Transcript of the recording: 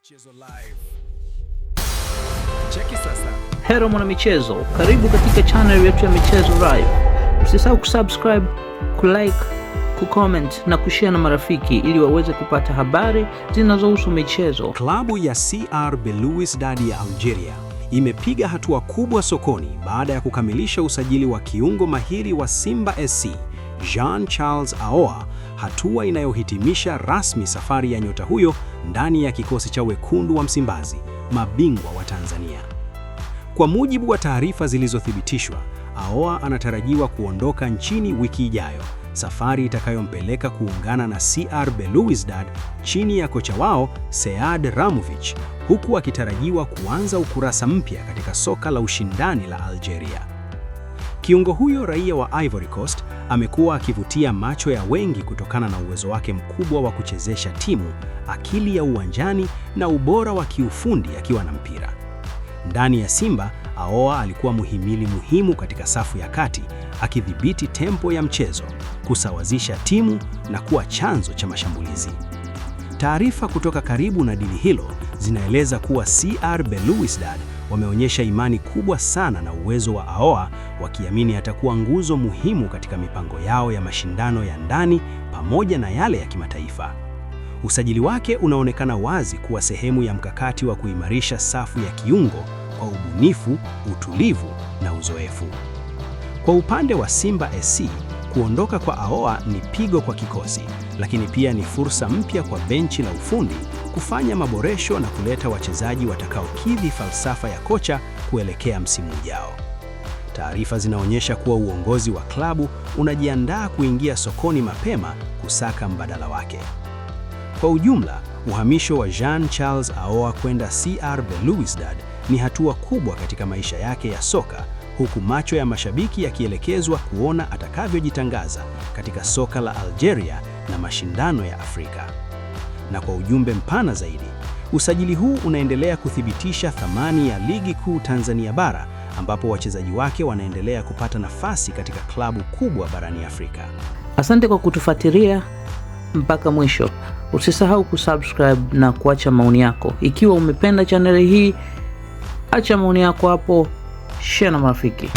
Michezo live. Cheki sasa. Hello mwana michezo, karibu katika channel yetu ya Michezo Live. Usisahau kusubscribe, kulike, kucomment na kushare na marafiki ili waweze kupata habari zinazohusu michezo. Klabu ya CR Belouizdad ya Algeria imepiga hatua kubwa sokoni baada ya kukamilisha usajili wa kiungo mahiri wa Simba SC, Jean-Charles Ahoua, hatua inayohitimisha rasmi safari ya nyota huyo ndani ya kikosi cha Wekundu wa Msimbazi, mabingwa wa Tanzania. Kwa mujibu wa taarifa zilizothibitishwa, Ahoua anatarajiwa kuondoka nchini wiki ijayo, safari itakayompeleka kuungana na CR Belouizdad chini ya kocha wao Sead Ramovic, huku akitarajiwa kuanza ukurasa mpya katika soka la ushindani la Algeria. Kiungo huyo raia wa Ivory Coast amekuwa akivutia macho ya wengi kutokana na uwezo wake mkubwa wa kuchezesha timu, akili ya uwanjani na ubora wa kiufundi akiwa na mpira. Ndani ya Simba, Ahoua alikuwa muhimili muhimu katika safu ya kati, akidhibiti tempo ya mchezo, kusawazisha timu na kuwa chanzo cha mashambulizi. Taarifa kutoka karibu na dili hilo zinaeleza kuwa CR Belouizdad wameonyesha imani kubwa sana na uwezo wa Ahoua, wakiamini atakuwa nguzo muhimu katika mipango yao ya mashindano ya ndani pamoja na yale ya kimataifa. Usajili wake unaonekana wazi kuwa sehemu ya mkakati wa kuimarisha safu ya kiungo kwa ubunifu, utulivu na uzoefu. Kwa upande wa Simba SC, kuondoka kwa Ahoua ni pigo kwa kikosi, lakini pia ni fursa mpya kwa benchi la ufundi kufanya maboresho na kuleta wachezaji watakaokidhi falsafa ya kocha kuelekea msimu ujao. Taarifa zinaonyesha kuwa uongozi wa klabu unajiandaa kuingia sokoni mapema kusaka mbadala wake. Kwa ujumla, uhamisho wa Jean-Charles Ahoua kwenda CR Belouizdad ni hatua kubwa katika maisha yake ya soka, huku macho ya mashabiki yakielekezwa kuona atakavyojitangaza katika soka la Algeria na mashindano ya Afrika. Na kwa ujumbe mpana zaidi, usajili huu unaendelea kuthibitisha thamani ya Ligi Kuu Tanzania Bara, ambapo wachezaji wake wanaendelea kupata nafasi katika klabu kubwa barani Afrika. Asante kwa kutufuatilia mpaka mwisho. Usisahau kusubscribe na kuacha maoni yako. Ikiwa umependa channel hii, acha maoni yako hapo, share na marafiki.